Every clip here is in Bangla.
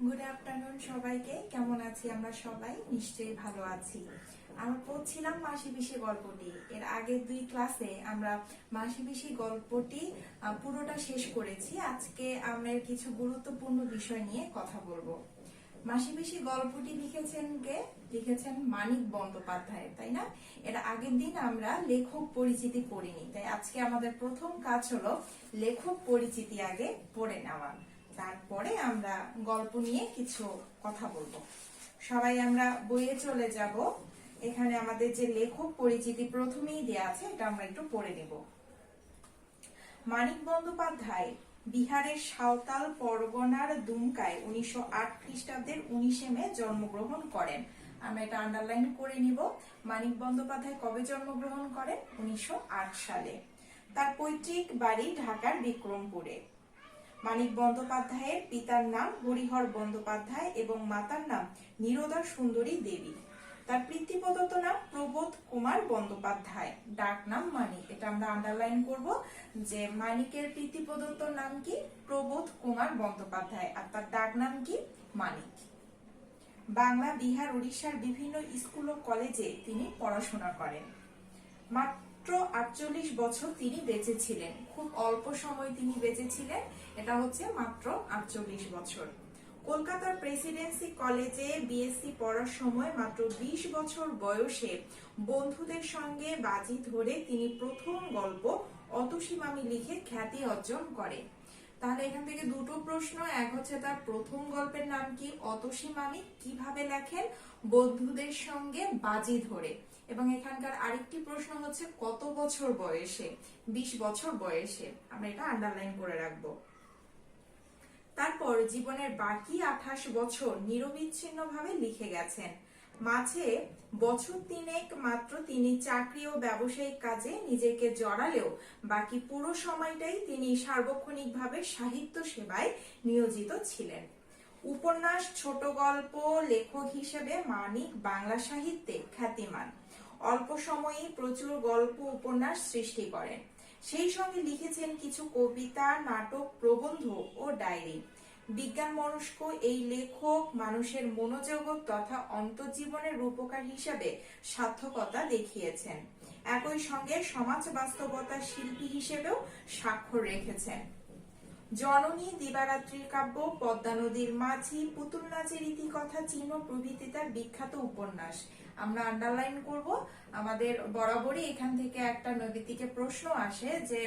গুড আফটারনুন সবাইকে। কেমন আছি আমরা সবাই? নিশ্চয়ই ভালো আছি। আমরা পড়ছিলাম মাসি পিসি গল্পটি। এর আগের দুই ক্লাসে আমরা মাসি পিসি গল্পটি পুরোটা শেষ করেছি। আজকে আমরা কিছু গুরুত্বপূর্ণ বিষয় নিয়ে কথা বলবো। মাসি পিসি গল্পটি লিখেছেন মানিক বন্দ্যোপাধ্যায়, তাই না? এর আগের দিন আমরা লেখক পরিচিতি পড়িনি, তাই আজকে আমাদের প্রথম কাজ হলো লেখক পরিচিতি আগে পড়ে নেওয়া, তারপরে আমরা গল্প নিয়ে কিছু কথা বলবো। সবাই আমরা বইয়ে চলে যাব। এখানে আমাদের যে লেখক পরিচিতি প্রথমেই দেয়া আছে, এটা আমরা একটু পড়ে নেব। মানিক বন্দ্যোপাধ্যায় বিহারের সাঁওতাল পরগনার দুমকায় 1908 খ্রিস্টাব্দের 19শে মে জন্মগ্রহণ করেন। আমরা এটা আন্ডারলাইন করে নিব। মানিক বন্দ্যোপাধ্যায় কবে জন্মগ্রহণ করেন? 1908 সালে। তার পৈতৃক বাড়ি ঢাকার বিক্রমপুরে। মানিক বন্দ্যোপাধ্যায়ের পিতার নাম হরিহর বন্দ্যোপাধ্যায় এবং মাতার নাম নীরদা সুন্দরী দেবী। তার পিতৃপ্রদত্ত নাম প্রবোধ কুমার বন্দ্যোপাধ্যায়, ডাক নাম মানিক। এটা আমরা আন্ডারলাইন করব যে মানিকের পিতৃপ্রদত্ত নাম কি? প্রবোধ কুমার বন্দ্যোপাধ্যায়, আর তার ডাক নাম কি? মানিক। বাংলা, বিহার, উড়িষ্যার বিভিন্ন স্কুল ও কলেজে তিনি পড়াশোনা করেন। মাত্র 48 বছর তিনি বেঁচে ছিলেন। খুব অল্প সময় তিনি বেঁচে ছিলেন, এটা হচ্ছে মাত্র 48 বছর। কলকাতার প্রেসিডেন্সি কলেজে বিএসসি পড়ার সময় মাত্র 20 বছর বয়সে বন্ধুদের সঙ্গে বাজি ধরে তিনি প্রথম গল্প অতসী মামি লিখে খ্যাতি অর্জন করেন। তাহলে এখান থেকে দুটো প্রশ্ন, এক হচ্ছে তার প্রথম গল্পের নাম কি? অতসী মামি। কিভাবে লেখেন? বন্ধুদের সঙ্গে বাজি ধরে। এবং এখানকার আরেকটি প্রশ্ন হচ্ছে কত বছর বয়সে? 20 বছর বয়সে। আমরা এটা আন্ডারলাইন করে রাখবো। তারপর জীবনের বাকি 28 বছর নিরবিচ্ছিন্নভাবে লিখে গেছেন। মাঝে বছর তিনেক মাত্র তিনি চাকরি ও ব্যবসায়িক কাজে নিজেকে জড়ালেও বাকি পুরো সময়টাই তিনি সার্বক্ষণিকভাবে সাহিত্য সেবায় নিয়োজিত ছিলেন। উপন্যাস, ছোট গল্প লেখক হিসেবে মানিক বাংলা সাহিত্যে খ্যাতিমান। অল্প সময়েই প্রচুর গল্প উপন্যাস সৃষ্টি করেন। সেই সঙ্গে লিখেছেন কিছু কবিতা, নাটক, প্রবন্ধ ও ডায়েরি। বিজ্ঞান মনস্ক এই লেখক মানুষের মনোজগৎ তথা অন্তর্জীবনের রূপকার হিসেবে সার্থকতা দেখিয়েছেন। একই সঙ্গে সমাজ বাস্তবতার শিল্পী হিসেবেও স্বাক্ষর রেখেছেন। জননী, দিবারাত্রির কাব্য, পদ্মা নদীর মাঝি, পুতুল নাচের ইতিকথা, চিহ্ন প্রভৃতি তার বিখ্যাত উপন্যাস। আমরা আন্ডারলাইন করব। আমাদের বরাবরই এখান থেকে একটা নৈবেদিকে প্রশ্ন আসে যে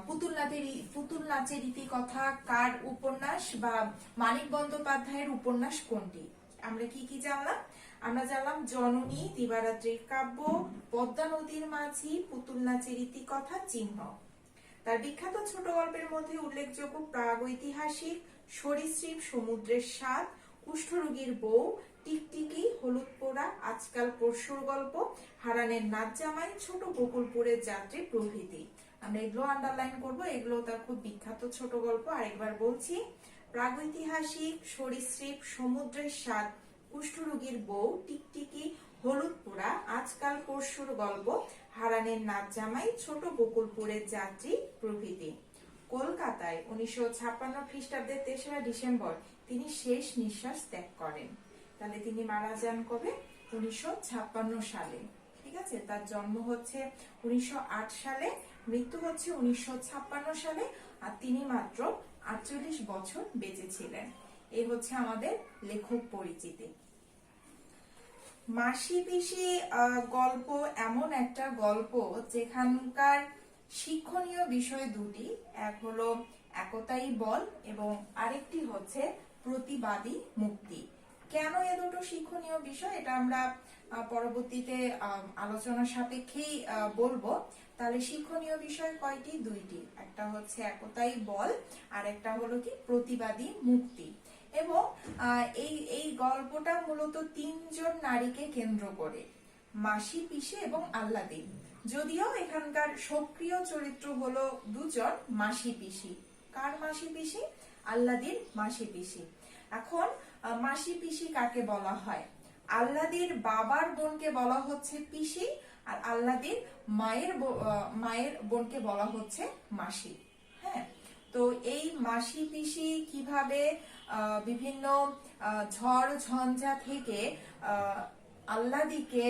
পুতুল নাচের ইতিকথা কার উপন্যাস বা মানিক বন্দ্যোপাধ্যায়ের উপন্যাস কোনটি? আমরা কি কি জানলাম? আমরা জানলাম জননী, দিবারাত্রির কাব্য, পদ্মা নদীর মাঝি, পুতুল নাচের ইতিকথা, চিহ্ন। তার বিখ্যাত ছোট গল্পের মধ্যে উল্লেখযোগ্য প্রাগৈতিহাসিক, সরীসৃপ, সমুদ্রের স্বাদ, কুষ্ঠরোগীর বউ, টিকটিকি, হলুদ পোড়া, আজকাল পরশুর গল্প, হারানের নাচ জামাই, ছোট বকুলপুরের যাত্রী প্রভৃতি। আমরা এগুলো আন্ডারলাইন করব। এগুলো তার খুব বিখ্যাত ছোট গল্প। আরেকবার বলছি, প্রাগৈতিহাসিক, সরীসৃপ, সমুদ্রের স্বাদ, কুষ্ঠরোগীর বউ, টিকটিকি, হলুদ পোড়া, আজকাল পরশুর গল্প, হারানের নাচ জামাই, ছোট বকুলপুরের যাত্রী প্রভৃতি। কলকাতায় 1956 খ্রিস্টাব্দের 3রা ডিসেম্বর তিনি শেষ নিঃশ্বাস ত্যাগ করেন। তাহলে তিনি মারা যান কবে? 1956 সালে। ঠিক আছে, তার জন্ম হচ্ছে 1908 সালে, মৃত্যু হচ্ছে 1956 সালে, আর তিনি মাত্র 48 বছর বেঁচে ছিলেন। এই হচ্ছে আমাদের লেখক পরিচিতি। মাসি পিসি গল্প এমন একটা গল্প যেখানকার শিক্ষণীয় বিষয় দুটি, এক হলো একতাই বল এবং আরেকটি হচ্ছে প্রতিবাদী মুক্তি। কেন এ দুটো শিক্ষণীয় বিষয় এটা আমরা পরবর্তীতে আলোচনা সাপেক্ষেই বলবো। তাহলে শিক্ষণীয় বিষয় কয়টি? দুইটি। একটা হচ্ছে একতাই বল, আর একটা হলো কি প্রতিবাদী মুক্তি। এবং এই গল্পটা মূলত 3জন নারীকে কেন্দ্র করে, মাসি, পিসি এবং আহ্লাদি। যদিও এখানকার সক্রিয় চরিত্র হলো 2জন, মাসি পিসি। কার মাসি পিসি? আহ্লাদির মাসি পিসি। এখন মাসি পিসি কাকে বলা হয়? আহ্লাদির বাবার বোনকে বলা হচ্ছে পিসি, আর আহ্লাদির মায়ের বোনকে বলা হচ্ছে মাসি। হ্যাঁ, তো এই মাসি পিসি কিভাবে বিভিন্ন ঝড় ঝঞ্ঝা থেকে আল্লাদিকে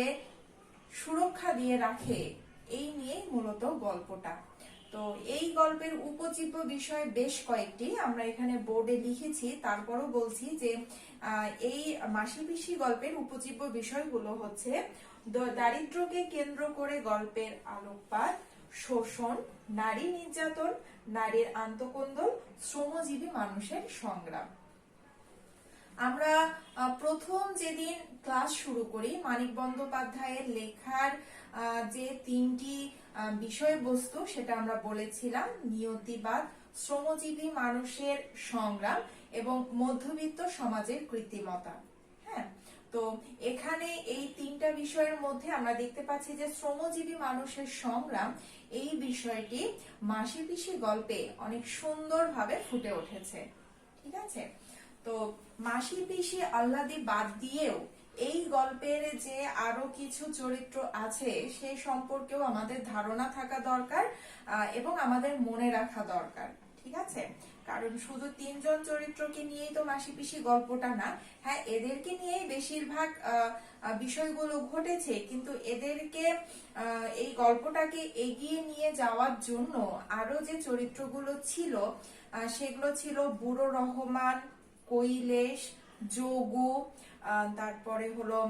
সুরক্ষা দিয়ে রাখে, এই নিয়েই মূলত গল্পটা। তো এই গল্পের উপজীব্য বিষয় বেশ কয়েকটি আমরা এখানে বোর্ডে লিখেছি, তারপরও বলছি যে এই মাসি পিসি গল্পের উপজীব্য বিষয়গুলো হচ্ছে দারিদ্র্যকে কেন্দ্র করে গল্পের আলোকপাত, শোষণ, নারী নির্যাতন, নারীর আন্তঃকন্দল, শ্রমজীবী মানুষের সংগ্রাম। আমরা প্রথম যেদিন ক্লাস শুরু করি মানিক বন্দ্যোপাধ্যায়ের লেখার যে তিনটি বিষয়বস্তু সেটা আমরা বলেছিলাম নিয়তিবাদ, শ্রমজীবী মানুষের সংগ্রাম এবং মধ্যবিত্ত সমাজের কৃত্রিমতা। হ্যাঁ, তো এখানে এই তিনটা বিষয়ের মধ্যে আমরা দেখতে পাচ্ছি যে শ্রমজীবী মানুষের সংগ্রাম এই বিষয়টি মাসি পিসি গল্পে অনেক সুন্দরভাবে ফুটে উঠেছে। ঠিক আছে, তো মাসি পিসি আহ্লাদি বাদ দিয়েও এই গল্পের যে আরো কিছু চরিত্র আছে সে সম্পর্কেও আমাদের ধারণা থাকা দরকার এবং আমাদের মনে রাখা দরকার। ঠিক আছে, কারণ শুধু তিনজন চরিত্রকে নিয়েই তো মাসি পিসি গল্পটা না। হ্যাঁ, এদেরকে নিয়েই বেশিরভাগ বিষয়গুলো ঘটেছে, কিন্তু এদেরকে এই গল্পটাকে এগিয়ে নিয়ে যাওয়ার জন্য আরো যে চরিত্রগুলো ছিল সেগুলো ছিল বুড়ো রহমান, কৈলেশ, যোগু, তারপরে হলো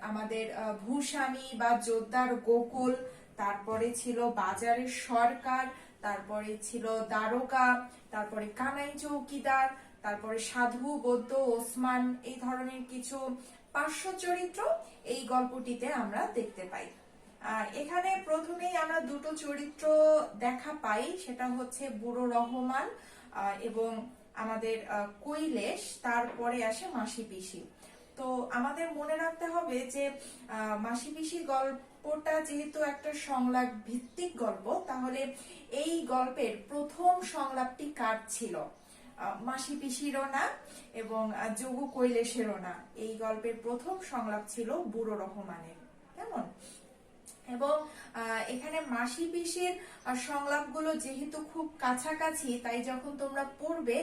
আমাদের ভূস্বামী বা জোদ্দার গোকুল, তারপরে ছিল বাজারের সরকার, তারপরে ছিল দারোগা, তারপরে কানাই চৌকিদার, তারপরে সাধু, বৌদ্ধ, ওসমান, এই ধরনের কিছু পার্শ্ব চরিত্র এই গল্পটিতে আমরা দেখতে পাই। এখানে প্রথমেই আমরা দুটো চরিত্র দেখা পাই, সেটা হচ্ছে বুড়ো রহমান এবং আমাদের কৈলেশ, তারপরে আসে মাসি পিসি। তো আমাদের মনে রাখতে হবে যে মাসি পিসি গল্পটা যেহেতু একটা সংলাপ ভিত্তিক গল্প, তাহলে এই গল্পের প্রথম সংলাপটি কার ছিল? মাসি পিসিরও না এবং যোগু কৈলেশেরও না। এই গল্পের প্রথম সংলাপ ছিল বুড়ো রহমানের। কেমন? এবং এখানে মাসি পিসির সংলাপগুলো যেহেতু খুব কাছাকাছি, তাই যখন তোমরা পড়বে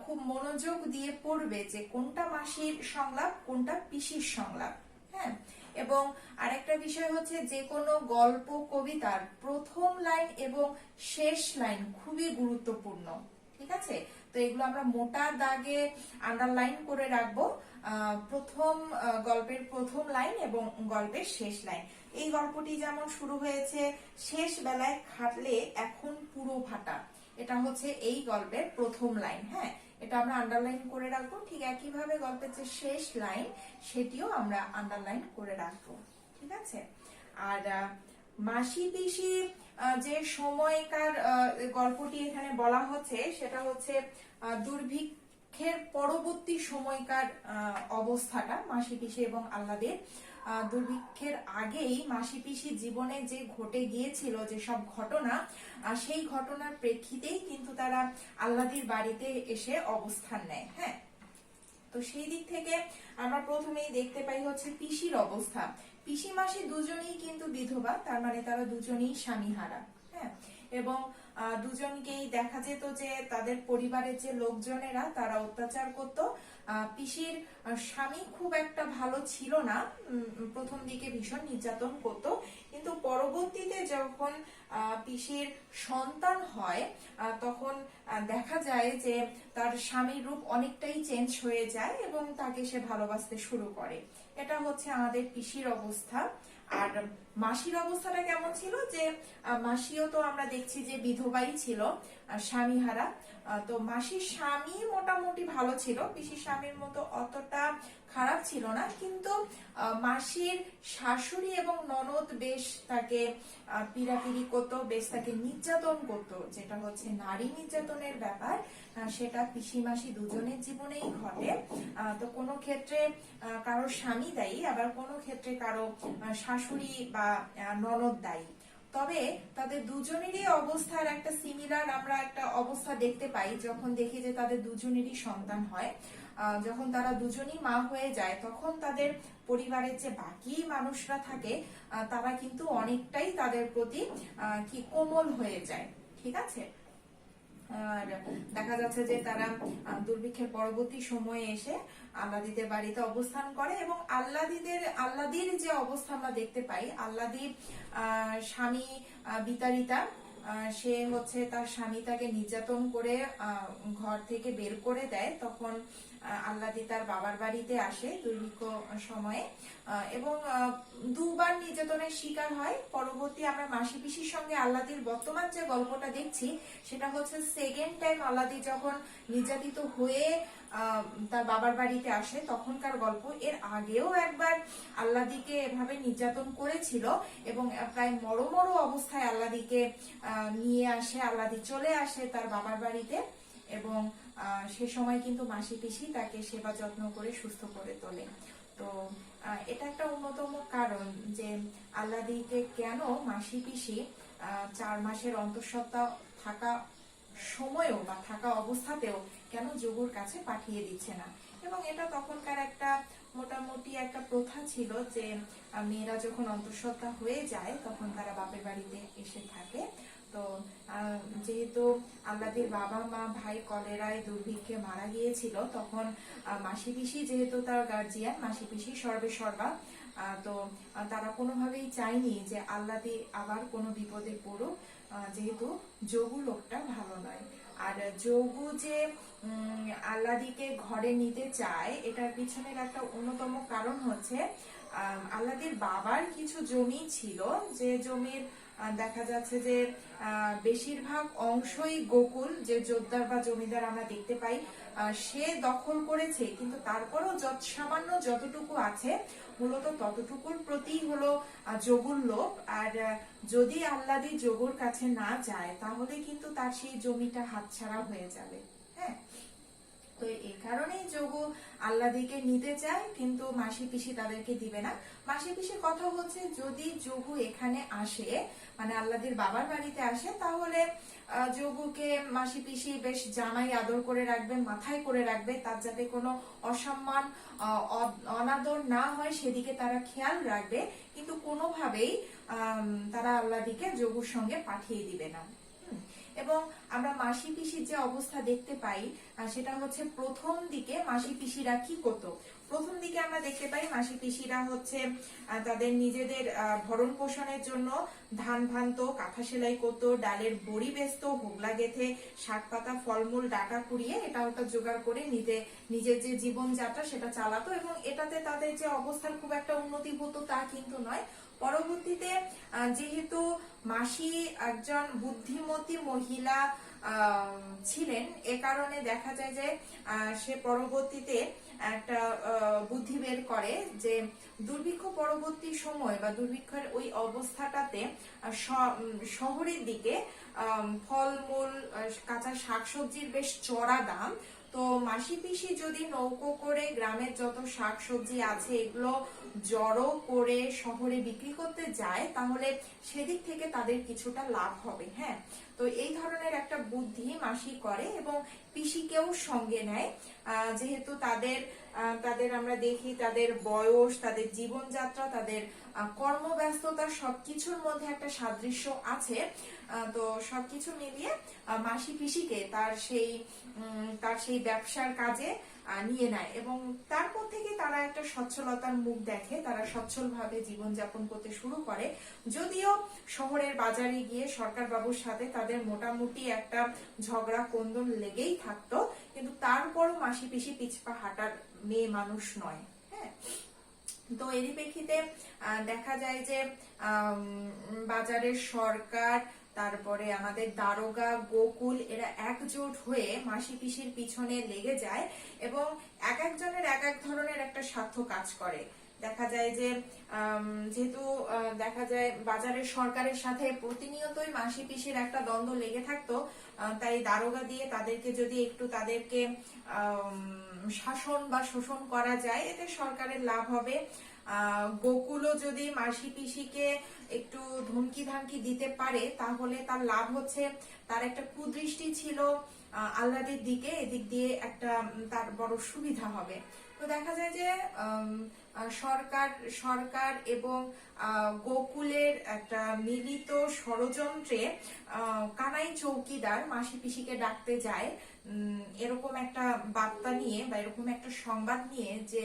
খুব মনোযোগ দিয়ে পড়বে যে কোনটা মাসির সংলাপ কোনটা পিসির সংলাপ। হ্যাঁ, এবং আরেকটা বিষয় হচ্ছে যে কোনো গল্প কবিতার প্রথম লাইন এবং শেষ লাইন খুবই গুরুত্বপূর্ণ। ঠিক আছে, তো এগুলো আমরা মোটা দাগে আন্ডারলাইন করে রাখবো, প্রথম গল্পের প্রথম লাইন এবং গল্পের শেষ লাইন। এই গল্পটি যেমন শুরু হয়েছে শেষ বেলায় খাটলে এখন পুরো ভাটা, এটা হচ্ছে এই গল্পের প্রথম লাইন। হ্যাঁ, এটা আমরা আন্ডারলাইন করে রাখবো। ঠিক একইভাবে গল্পের যে শেষ লাইন সেটিও আমরা আন্ডারলাইন করে রাখবো। ঠিক আছে, আর মাসি পিসি যে সময়কার গল্পটি এখানে বলা হচ্ছে সেটা হচ্ছে দুর্ভিক্ষের পরবর্তী সময়কার অবস্থাটা মাসি পিসি এবং আহ্লাদের। দুর্ভিক্ষের আগেই মাসি পিসি জীবনে যে ঘটে গিয়েছিল যে সব ঘটনা, সেই ঘটনার প্রেক্ষিতেই কিন্তু তারা আহ্লাদির বাড়িতে এসে অবস্থান নেয়। হ্যাঁ, তো সেই দিক থেকে আমরা প্রথমেই দেখতে পাই হচ্ছে পিসির অবস্থা। পিসি মাসি দুজনেই কিন্তু বিধবা, তার মানে তারা দুজনেই স্বামীহারা। হ্যাঁ, এবং দুজনকেই দেখা যেত যে তাদের পরিবারের যে লোকজনেরা তারা অত্যাচার করত। পিসির স্বামী খুব একটা ভালো ছিল না, প্রথম দিকে ভীষণ নির্যাতন করত, কিন্তু পরবর্তীতে যখন পিসির সন্তান হয় তখন দেখা যায় যে তার স্বামীর রূপ অনেকটাই চেঞ্জ হয়ে যায় এবং তাকে সে ভালোবাসতে শুরু করে। এটা হচ্ছে আমাদের পিসির অবস্থা। আর মাসির অবস্থাটা কেমন ছিল? যে মাসিও তো আমরা দেখছি যে বিধবাই ছিল, স্বামীহারা। তো মাসির স্বামী মোটামুটি ভালো ছিল, পিসির স্বামীর মতো অতটা খারাপ ছিল না, কিন্তু মাসির শাশুড়ি এবং ননদ বেশ তাকে পিড়াপিড়ি করতো, বেশ তাকে নির্যাতন করতো, যেটা হচ্ছে নারী নির্যাতনের ব্যাপার। সেটা পিসি মাসি দুজনের জীবনেই ঘটে। তো কোনো ক্ষেত্রে কারো স্বামী দায়ী, আবার কোনো ক্ষেত্রে কারো শাশুড়ি বা ননদ দায়ী। তবে তাদের দুজনেরই অবস্থার একটা সিমিলার আমরা একটা অবস্থা দেখতে পাই যখন দেখি যে তাদের দুজনেরই সন্তান হয়। যখন তারা দুজনই মা হয়ে যায় তখন তাদের পরিবারের যে বাকি মানুষরা থাকে তারা কিন্তু অনেকটাই তাদের প্রতি কি কোমল হয়ে যায়। ঠিক আছে, আর দেখা যাচ্ছে যে তারা দুর্ভিক্ষের পরবর্তী সময়ে এসে আল্লাদিদের বাড়িতে অবস্থান করে এবং আল্লাদির যে অবস্থা আমরা দেখতে পাই, আল্লাদির স্বামী বিতাড়িতা, সে হচ্ছে তার স্বামী তাকে নির্যাতন করে ঘর থেকে বের করে দেয়। তখন আল্লাদি তার বাবার বাড়িতে আসে দুর্ভিক্ষ সময়ে এবং দুবার নির্যাতনের শিকার হয়। পরবর্তী আমরা মাসি পিসির সঙ্গে আল্লাদির বর্তমান যে গল্পটা দেখছি সেটা হচ্ছে সেকেন্ড টাইম আল্লাদি যখন নির্যাতিত হয়ে তার বাবার বাড়িতে আসে তখনকার গল্প। এর আগেও একবার আল্লাদিকে এভাবে নির্যাতন করেছিল এবং প্রায় মরো অবস্থায় আল্লাদিকে নিয়ে আসে, আল্লাদি চলে আসে তার বাবার বাড়িতে এবং সে সময় কিন্তু মাসি পিসি তাকে সেবা যত্ন করে সুস্থ করে তোলে। তো এটা একটা অন্যতম কারণ যে আল্লাদিকে কেন মাসি পিসি 4 মাসের অন্তঃসত্ত্বা থাকা সময়েও বা থাকা অবস্থাতেও কেন যোগুর কাছে পাঠিয়ে দিচ্ছে না। এবং এটা তখনকার একটা মোটামুটি একটা প্রথা ছিল যে মেয়েরা যখন অন্তঃসত্ত্বা হয়ে যায় তখন তারা বাপের বাড়িতে এসে থাকে। তো যেহেতু আল্লাদির বাবা মা ভাই কলেরায় দুর্ভিক্ষে মারা গিয়েছিল, তখন মাসি পিসি যেহেতু তার গার্জিয়ান, মাসি পিসি সর্বে সর্বা, তো তারা কোনোভাবেই চায়নি যে আল্লাদি আবার কোনো বিপদে পড়ুক, যেহেতু যোগু লোকটা ভালো নয়। আর যোগু যে আল্লাদিকে ঘরে নিতে চায় এটার পিছনের একটা অন্যতম কারণ হচ্ছে আল্লাদির বাবার কিছু জমি ছিল, যে জমির দেখা যাচ্ছে যে বেশিরভাগ অংশই গোকুল যে জোরদার বা জমিদার আমরা দেখতে পাই সে দখল করেছে, কিন্তু তারপরও সামান্য যতটুকু আছে মূলত ততটুকুর প্রতি হলো যোগুর লোভ। আর যদি আল্লাদি যোগুর কাছে না যায় তাহলে কিন্তু তার সেই জমিটা হাতছাড়া হয়ে যাবে। হ্যাঁ, তো এই কারণেই যোগু আল্লাদিকে নিতে চায়, কিন্তু মাসি পিসি তাদেরকে দিবে না। মাসি পিসির কথা হচ্ছে যদি যোগু এখানে আসে, মানে আল্লাদির বাবার বাড়িতে আসে, তাহলে যোগুকে মাসি পিসি বেশ জামাই আদর করে রাখবে, মাথায় করে রাখবে, তার যাতে কোনো অসম্মান অনাদর না হয় সেদিকে তারা খেয়াল রাখবে, কিন্তু কোনোভাবেই তারা আল্লাদিকে যোগুর সঙ্গে পাঠিয়ে দিবে না। এবং আমরা মাসি পিসির যে অবস্থা দেখতে পাই সেটা হচ্ছে প্রথম দিকে মাসি পিসিরা কি করতো। প্রথম দিকে আমরা দেখতে পাই মাসি পিসিরা হচ্ছে তাদের নিজেদের ভরণ পোষণের জন্য ধান ভানতো, কাঁথা সেলাই করতো, ডালের বড়ি বেচতো, হোগলা গেথে, শাক পাতা ফলমূল ডাটা কুড়িয়ে এটা ওটা জোগাড় করে নিজের যে জীবনযাত্রা সেটা চালাতো এবং এটাতে তাদের যে অবস্থার খুব একটা উন্নতি হতো তা কিন্তু নয়। পরবর্তীতে যেহেতু মাসি একজন বুদ্ধিমতী মহিলা ছিলেন, এ কারণে দেখা যায় যে সে পরবর্তীতে একটা বুদ্ধি বের করে যে দুর্ভিক্ষ পরবর্তী সময় বা দুর্ভিক্ষের ওই অবস্থাটাতে শহরের দিকে ফলমূল কাঁচা শাকসবজির বেশ চড়া দাম। তো মাসি পিসি যদি নৌকো করে গ্রামের যত শাকসবজি আছে এগুলো জড়ো করে শহরে বিক্রি করতে যায় তাহলে সেদিক থেকে তাদের কিছুটা লাভ হবে। হ্যাঁ, তো এই ধরনের একটা বুদ্ধি মাসি করে এবং পিসিকেও সঙ্গে নেয়, যেহেতু তাদের আমরা দেখি তাদের বয়স, তাদের জীবনযাত্রা, তাদের কর্মব্যস্ততা সবকিছুর মধ্যে একটা সাদৃশ্য আছে। তো সবকিছু মিলিয়ে মাসি পিসিকে তার সেই ব্যবসার কাজে নিয়ে নেয় এবং তারপর থেকে তারা একটা সচ্ছলতার মুখ দেখে, তারা সচ্ছলভাবে জীবনযাপন করতে শুরু করে। যদিও শহরের বাজারে গিয়ে সরকার বাবুর সাথে তাদের মোটামুটি একটা ঝগড়া কোন্দল লেগেই থাকতো, কিন্তু তারপরও মাসি পিসি পিছপা হাঁটার মেয়ে মানুষ নয়। হ্যাঁ, তো এরই প্রেক্ষিতে দেখা যায় যে বাজারের সরকার, তারপরে আমাদের দারোগা, গোকুল এরা একজোট হয়ে মাসি পিসির পিছনে লেগে যায় এবং এক একজনের এক এক ধরনের একটা স্বার্থ কাজ করে। দেখা যায় যে যেহেতু দেখা যায় বাজারের সরকারের সাথে প্রতিনিয়তই মাসি পিসির একটা দ্বন্দ্ব লেগে থাকতো, তাই দারোগা দিয়ে তাদেরকে যদি একটু তাদেরকে শাসন বা শোষণ করা যায় এতে সরকারের লাভ হবে। গোকুলও যদি মাসি পিসিকে একটু ধমকি ধামকি দিতে পারে তাহলে তার লাভ হচ্ছে, তার একটা কুদৃষ্টি ছিল আল্লাদির দিকে, এদিক দিয়ে একটা তার বড় সুবিধা হবে। তো দেখা যায় যে সরকার সরকার এবং গোকুলের একটা মিলিত ষড়যন্ত্রে কানাই চৌকিদার মাসি পিসিকে ডাকতে যায় এরকম একটা বার্তা নিয়ে বা এরকম একটা সংবাদ নিয়ে যে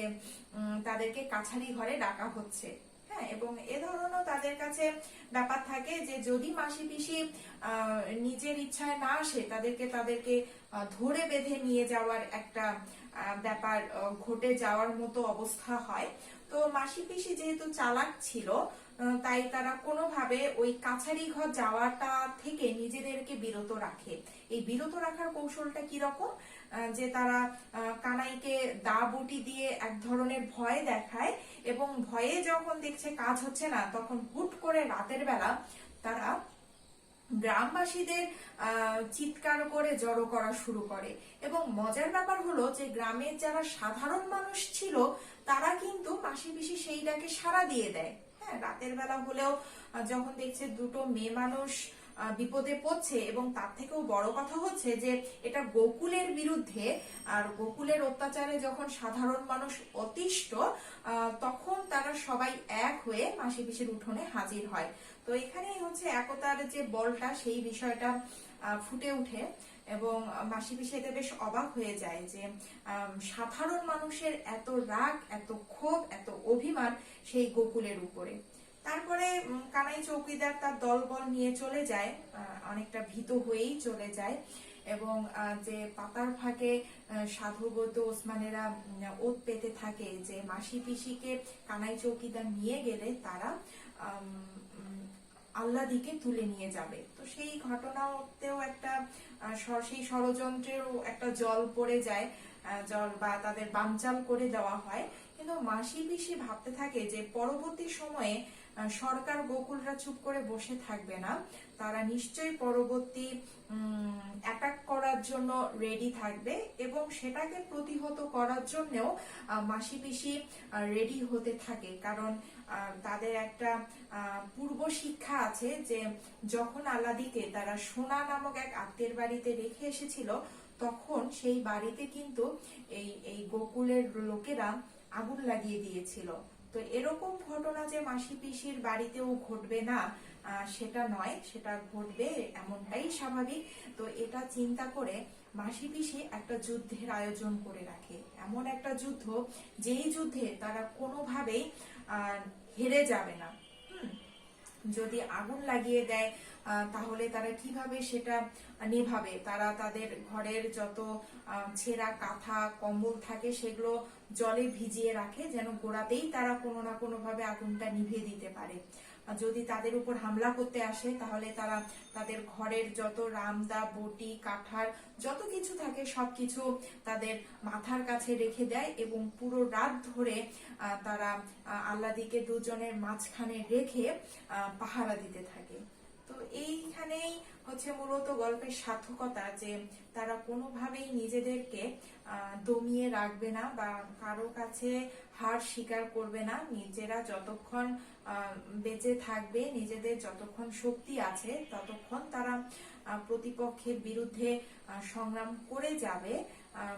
তাদেরকে কাছারি ঘরে ডাকা হচ্ছে। হ্যাঁ, এবং এ ধরনের তাদের কাছে ব্যাপার থাকে যে যদি মাসি পিসি নিজের ইচ্ছায় না আসে, তাদেরকে ধরে বেঁধে নিয়ে যাওয়ার একটা ব্যাপার ঘটে যাওয়ার মতো অবস্থা হয়। তো মাসি পিসি যেহেতু চালাক ছিল, তাই তারা কোনোভাবে ওই কাছারি ঘর যাওয়াটা থেকে নিজেদেরকে বিরত রাখে। এই বিরত রাখার কৌশলটা কিরকম, যে তারা কানাইকে দা বটি দিয়ে এক ধরনের ভয় দেখায়, এবং ভয়ে যখন দেখছে কাজ হচ্ছে না, তখন হুট করে রাতের বেলা তারা গ্রামবাসীদের চিৎকার করে জড়ো করা শুরু করে। এবং মজার ব্যাপার হলো যে গ্রামের যারা সাধারণ মানুষ ছিল তারা কিন্তু মাসি পিসি সেই ডাকে সাড়া দিয়ে দেয়। হ্যাঁ, রাতের বেলা হলেও যখন দেখছে দুটো মেয়ে মানুষ বিপদে পড়ছে, এবং তার থেকেও বড় কথা হচ্ছে যে এটা গোকুলের বিরুদ্ধে, আর গোকুলের অত্যাচারে যখন সাধারণ মানুষ অতিষ্ঠ, তখন তারা সবাই এক হয়ে মাসি পিসির উঠোনে হাজির হয়। তো এখানেই হচ্ছে একতার যে বলটা, সেই বিষয়টা ফুটে উঠে, এবং মাসি পিসি এতে বেশ অবাক হয়ে যায় যে সাধারণ মানুষের এত রাগ, এত ক্ষোভ, এত অভিমান সেই গোকুলের উপরে। তারপরে কানাই চৌকিদার তার দলবল নিয়ে চলে যায়, অনেকটা ভীত হয়েই চলে যায়, এবং যে পাতার ফাঁকে সাধুব্রত ওসমানেরা ওত পেতে থাকে যে মাসি পিসিকে কানাই চৌকিদার নিয়ে গেলে তারা আল্লাদিকে তুলে নিয়ে যাবে। তো সেই ঘটনাতেও একটা সেই ষড়যন্ত্রেরও একটা জল পড়ে যায়, জল বা তাদের বানচাল করে দেওয়া হয়। কিন্তু মাসি পিসি ভাবতে থাকে যে পরবর্তী সময়ে সরকার গোকুলরা চুপ করে বসে থাকবে না, তারা নিশ্চয়ই পরবর্তী অ্যাটাক করার জন্য রেডি থাকবে, এবং সেটাকে প্রতিহত করার জন্যও মাসি পিসি রেডি হতে থাকে। কারণ তাদের একটা পূর্ব শিক্ষা আছে যে যখন আল্লাদিকে তারা সোনা নামক এক আত্মীয়ের বাড়িতে রেখে এসেছিল, তখন সেই বাড়িতে কিন্তু এই গোকুলের লোকেরা আগুন লাগিয়ে দিয়েছিল। তো এরকম ঘটনা যে মাসি পিসির বাড়িতেও ঘটবে না সেটা নয়, সেটা ঘটবে এমনটাই স্বাভাবিক। তো এটা চিন্তা করে মাসি পিসি একটা যুদ্ধের আয়োজন করে রাখে, এমন একটা যুদ্ধ যেই যুদ্ধে তারা কোনোভাবেই হেরে যাবে না। যদি আগুন লাগিয়ে দেয় তাহলে তারা কিভাবে সেটা নেভাবে? তারা তাদের ঘরের যত ছেঁড়া কাঁথা কম্বল থাকে সেগুলো জলে ভিজিয়ে রাখে, যেন গোড়াতেই তারা কোনো না কোনো ভাবে আগুনটা নিভিয়ে দিতে পারে। যদি তাদের উপর হামলা করতে আসে তাহলে তারা তাদের ঘরের যত রামদা বটি কাঠার যত কিছু থাকে সবকিছু তাদের মাথার কাছে রেখে দেয়, এবং পুরো রাত ধরে তারা আল্লাদিকে দুজনের মাঝখানে রেখে পাহারা দিতে থাকে। তো এইখানেই হচ্ছে মূলত গল্পের সার্থকতা, যে তারা কোনোভাবেই নিজেদেরকে দমিয়ে রাখবে না বা কারো কাছে হার স্বীকার করবে না। নিজেরা যতক্ষণ বেঁচে থাকবে, নিজেদের যতক্ষণ শক্তি আছে ততক্ষণ তারা প্রতিপক্ষের বিরুদ্ধে সংগ্রাম করে যাবে।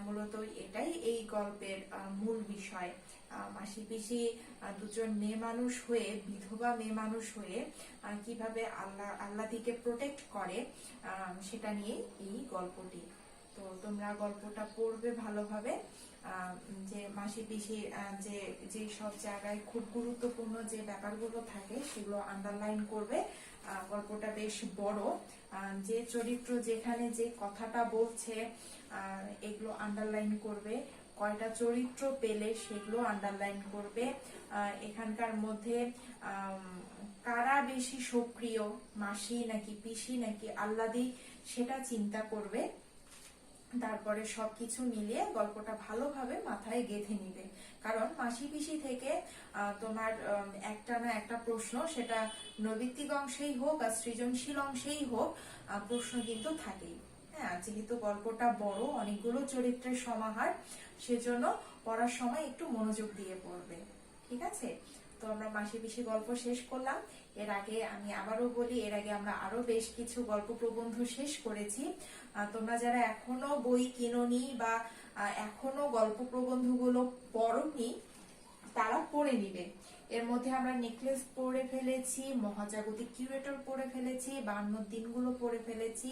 মূলত এটাই এই গল্পের মূল বিষয়। মাসি পিসি দুজন মেয়ে মানুষ হয়ে, বিধবা মেয়ে মানুষ হয়ে কিভাবে আল্লাদিকে প্রোটেক্ট করে সেটা নিয়ে এই গল্পটি। তো তোমরা গল্পটা পড়বে ভালোভাবে, যে মাসি পিসি যে সব জায়গায় খুব গুরুত্বপূর্ণ যে ব্যাপারগুলো থাকে সেগুলো আন্ডারলাইন করবে। গল্পটা বেশ বড়, যে চরিত্র যেখানে যে কথাটা বলছে এগুলো আন্ডারলাইন করবে, কয়টা চরিত্র পেলে সেগুলো আন্ডারলাইন করবে, এখানকার মধ্যে কারা বেশি সক্রিয়, মাসি নাকি পিসি নাকি আল্লাদি, সেটা চিন্তা করবে। তারপরে সবকিছু মিলিয়ে গল্পটা ভালোভাবে মাথায় গেঁথে নিবে। কারণ মাসি পিসি থেকে তোমার একটা না একটা প্রশ্ন, সেটা নৈবিত্তিক অংশেই হোক আর সৃজনশীল অংশেই হোক, প্রশ্ন কিন্তু থাকেই। হ্যাঁ, যেহেতু গল্পটা বড়, অনেকগুলো চরিত্রের সমাহার, সেজন্য পড়ার সময় একটু মনোযোগ দিয়ে পড়বে। ঠিক আছে? তো আমরা মাসি পিসি গল্প শেষ করলাম। এর আগে আমি আবারও বলি, এর আগে আমরা আরো বেশ কিছু গল্প প্রবন্ধ শেষ করেছি। তোমরা যারা এখনো বই কিনোনি বা এখনো গল্প প্রবন্ধ গুলো পড়োনি, তারা পড়ে নিবে। এর মধ্যে আমরা নেকলেস পড়ে ফেলেছি, মহাজাগতিক কিউরেটর পড়ে ফেলেছি, 52 দিনগুলো পড়ে ফেলেছি,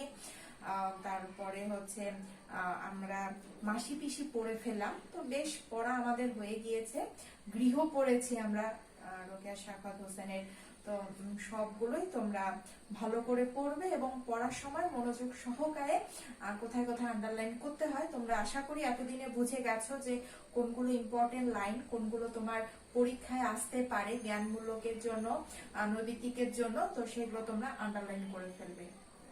তারপরে হচ্ছে আমরা মাসি পিসি পড়ে ফেললাম। তো বেশ পড়া আমাদের হয়ে গিয়েছে। গৃহ পড়েছি আমরা রোকেয়া শাফাত হোসেনের। তো সবগুলোই তোমরা ভালো করে পড়বে এবং পড়ার সময় মনোযোগ সহকারে কোথায় কোথায় আন্ডারলাইন করতে হয় তোমরা আশা করি এতদিনে বুঝে গেছো যে কোনগুলো ইম্পর্টেন্ট লাইন, কোনগুলো তোমার পরীক্ষায় আসতে পারে জ্ঞানমূলকের জন্য, নৈবিত্তিকের জন্য। তো সেগুলো তোমরা আন্ডারলাইন করে ফেলবে,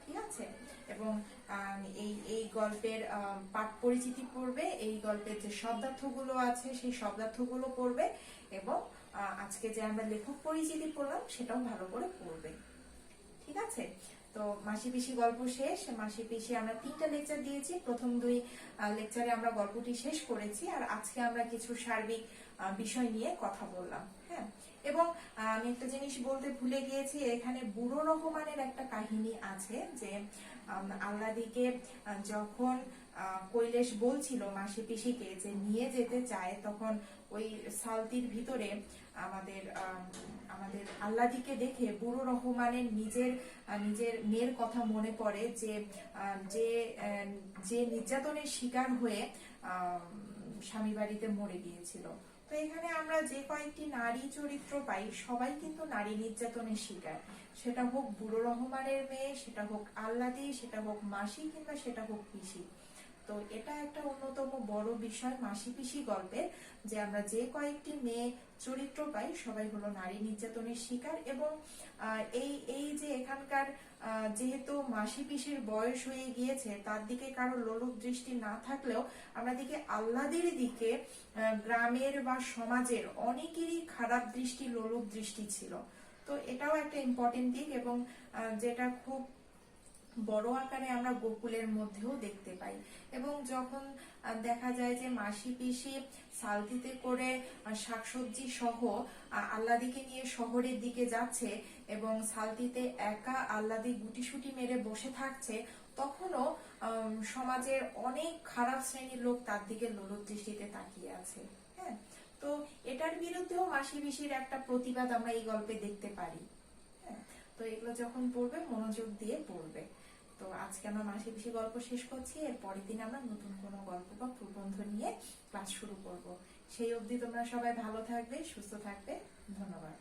ঠিক আছে? এবং এই গল্পের পাঠ পরিচিতি পড়বে, এই গল্পের যে শব্দার্থগুলো আছে সেই শব্দার্থগুলো পড়বে, এবং আজকে যে আমরা লেখক পরিচিতি পড়লাম সেটাও ভালো করে পড়বে, ঠিক আছে? তো মাসি পিসি গল্প শেষ। মাসি পিসি আমরা 3টা লেকচার দিয়েছি, প্রথম 2 লেকচারে আমরা গল্পটি শেষ করেছি, আর আজকে আমরা কিছু সার্বিক বিষয় নিয়ে কথা বললাম। হ্যাঁ, এবং আমি একটা জিনিস বলতে ভুলে গিয়েছি, এখানে বুড়ো রহমানের একটা কাহিনী আছে যে আল্লাদিকে যখন কৈলেশ বলছিল মাসি পিসিকে যে নিয়ে যেতে চায়, তখন ওই সালতির ভিতরে আমাদের আল্লাদিকে দেখে বুড়ো রহমানের নিজের মেয়ের কথা মনে পড়ে, যে নির্যাতনের শিকার হয়ে স্বামী বাড়িতে মরে গিয়েছিল। তো এখানে আমরা যে কয়েকটি নারী চরিত্র পাই, সবাই কিন্তু নারী নির্যাতনের শিকার। সেটা হোক বুড়ো রহমানের মেয়ে, সেটা হোক আল্লাদি, সেটা হোক মাসি, কিংবা সেটা হোক পিসি। তো এটা একটা অন্যতম বড় বিষয় মাসি পিসি গল্পে, যে আমরা যে কয়েকটি মেয়ে চরিত্র পাই সবাই হলো নারী নির্যাতনের শিকার। এবং এই যে এখানকার যেহেতু মাসি পিসির বয়স হয়ে গিয়েছে, তার দিকে কারো লোলুপ দৃষ্টি না থাকলেও আমরা দিকে আল্লাদের দিকে গ্রামের বা সমাজের অনেকেরই খারাপ দৃষ্টি, লোলুপ দৃষ্টি ছিল। তো এটাও একটা ইম্পর্টেন্ট দিক, এবং যেটা খুব বড় আকারে আমরা গোকুলের মধ্যেও দেখতে পাই। এবং যখন দেখা যায় যে মাসি পিসি সালতিতে করে শাকসবজি সহ আল্লাদিকে নিয়ে শহরের দিকে যাচ্ছে, এবং সালতিতে একা আল্লাদি গুটিসুটি মেরে বসে থাকছে, তখনও সমাজের অনেক খারাপ শ্রেণীর লোক তার দিকে লোলুপ দৃষ্টিতে তাকিয়ে আছে। হ্যাঁ, তো এটার বিরুদ্ধেও মাসি পিসির একটা প্রতিবাদ আমরা এই গল্পে দেখতে পারি। হ্যাঁ, তো এগুলো যখন পড়বে মনোযোগ দিয়ে পড়বে। তো আজকে আমরা মাসি পিসি গল্প শেষ করছি, এর পরের দিন আমরা নতুন কোনো গল্প বা প্রবন্ধ নিয়ে ক্লাস শুরু করব। সেই অবধি তোমরা সবাই ভালো থাকবে, সুস্থ থাকবে। ধন্যবাদ।